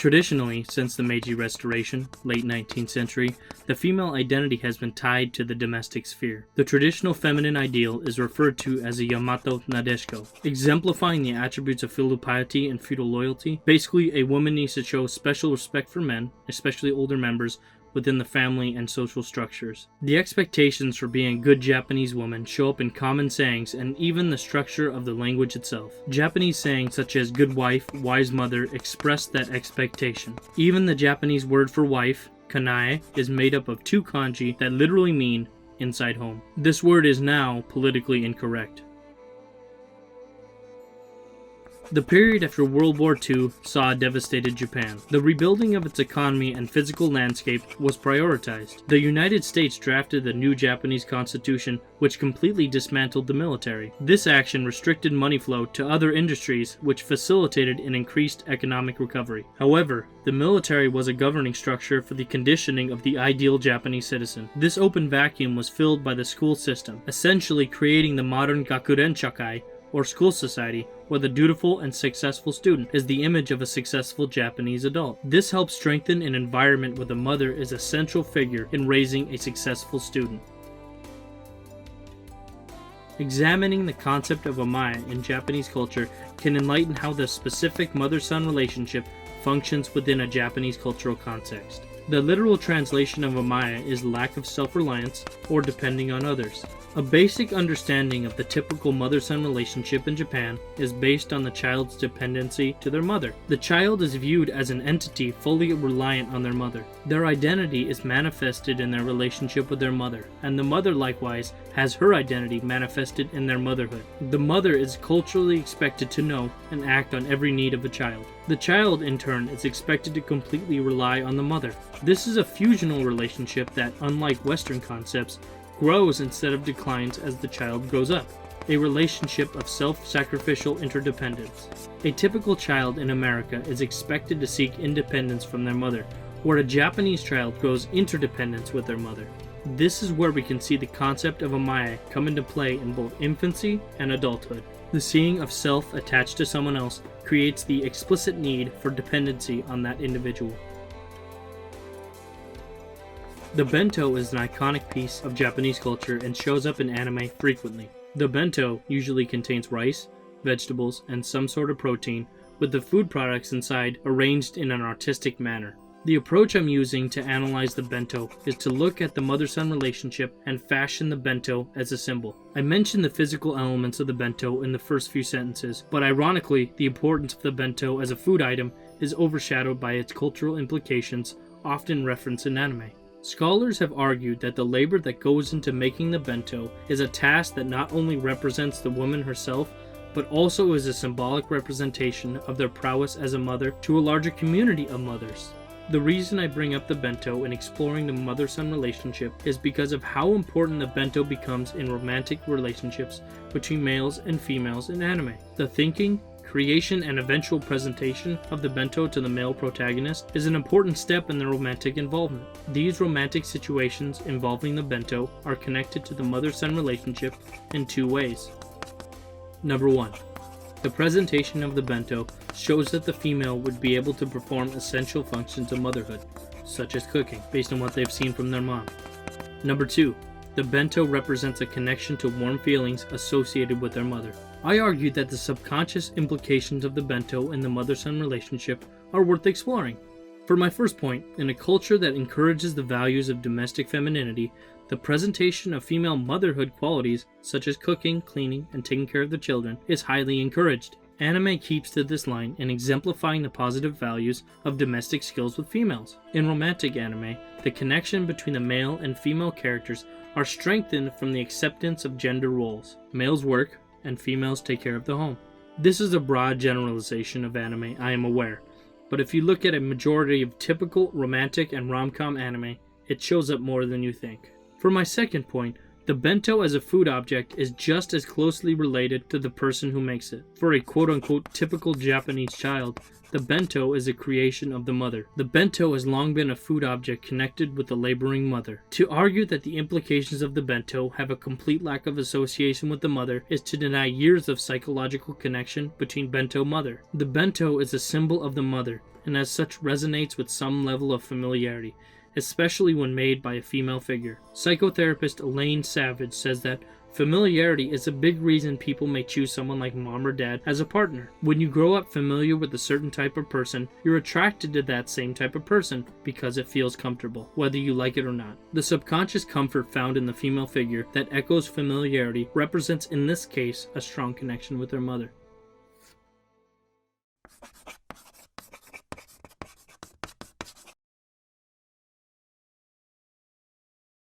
Traditionally, since the Meiji Restoration, late 19th century, the female identity has been tied to the domestic sphere. The traditional feminine ideal is referred to as a Yamato Nadeshiko, exemplifying the attributes of filial piety and feudal loyalty. Basically, a woman needs to show special respect for men, especially older members, within the family and social structures. The expectations for being a good Japanese woman show up in common sayings and even the structure of the language itself. Japanese sayings such as good wife, wise mother express that expectation. Even the Japanese word for wife, kanae, is made up of two kanji that literally mean inside home. This word is now politically incorrect. The period after World War II saw a devastated Japan. The rebuilding of its economy and physical landscape was prioritized. The United States drafted the new Japanese Constitution, which completely dismantled the military. This action restricted money flow to other industries, which facilitated an increased economic recovery. However, the military was a governing structure for the conditioning of the ideal Japanese citizen. This open vacuum was filled by the school system, essentially creating the modern Gakuren Shakai, or school society, where the dutiful and successful student is the image of a successful Japanese adult. This helps strengthen an environment where the mother is a central figure in raising a successful student. Examining the concept of AMAE in Japanese culture can enlighten how the specific mother-son relationship functions within a Japanese cultural context. The literal translation of AMAE is lack of self-reliance or depending on others. A basic understanding of the typical mother-son relationship in Japan is based on the child's dependency to their mother. The child is viewed as an entity fully reliant on their mother. Their identity is manifested in their relationship with their mother, and the mother likewise has her identity manifested in their motherhood. The mother is culturally expected to know and act on every need of a child. The child, in turn, is expected to completely rely on the mother. This is a fusional relationship that, unlike Western concepts, grows instead of declines as the child grows up, a relationship of self-sacrificial interdependence. A typical child in America is expected to seek independence from their mother, where a Japanese child grows interdependence with their mother. This is where we can see the concept of AMAE come into play in both infancy and adulthood. The seeing of self attached to someone else creates the explicit need for dependency on that individual. The bento is an iconic piece of Japanese culture and shows up in anime frequently. The bento usually contains rice, vegetables, and some sort of protein, with the food products inside arranged in an artistic manner. The approach I'm using to analyze the bento is to look at the mother-son relationship and fashion the bento as a symbol. I mentioned the physical elements of the bento in the first few sentences, but ironically, the importance of the bento as a food item is overshadowed by its cultural implications, often referenced in anime. Scholars have argued that the labor that goes into making the bento is a task that not only represents the woman herself, but also is a symbolic representation of their prowess as a mother to a larger community of mothers. The reason I bring up the bento in exploring the mother-son relationship is because of how important the bento becomes in romantic relationships between males and females in anime. The thinking, creation, and eventual presentation of the bento to the male protagonist is an important step in the romantic involvement. These romantic situations involving the bento are connected to the mother-son relationship in two ways. Number 1. The presentation of the bento shows that the female would be able to perform essential functions of motherhood, such as cooking, based on what they've seen from their mom. Number 2. The bento represents a connection to warm feelings associated with their mother. I argued that the subconscious implications of the bento in the mother-son relationship are worth exploring. For my first point, in a culture that encourages the values of domestic femininity, the presentation of female motherhood qualities, such as cooking, cleaning, and taking care of the children, is highly encouraged. Anime keeps to this line in exemplifying the positive values of domestic skills with females. In romantic anime, the connection between the male and female characters are strengthened from the acceptance of gender roles. Males work, and females take care of the home. This is a broad generalization of anime, I am aware, but if you look at a majority of typical romantic and rom-com anime, it shows up more than you think. For my second point, The bento as a food object is just as closely related to the person who makes it. For a quote-unquote typical Japanese child, the bento is a creation of the mother. The bento has long been a food object connected with the laboring mother. To argue that the implications of the bento have a complete lack of association with the mother is to deny years of psychological connection between bento-mother. The bento is a symbol of the mother, and as such resonates with some level of familiarity, especially when made by a female figure. Psychotherapist Elaine Savage says that familiarity is a big reason people may choose someone like mom or dad as a partner. When you grow up familiar with a certain type of person, you're attracted to that same type of person because it feels comfortable, whether you like it or not. The subconscious comfort found in the female figure that echoes familiarity represents in this case a strong connection with her mother.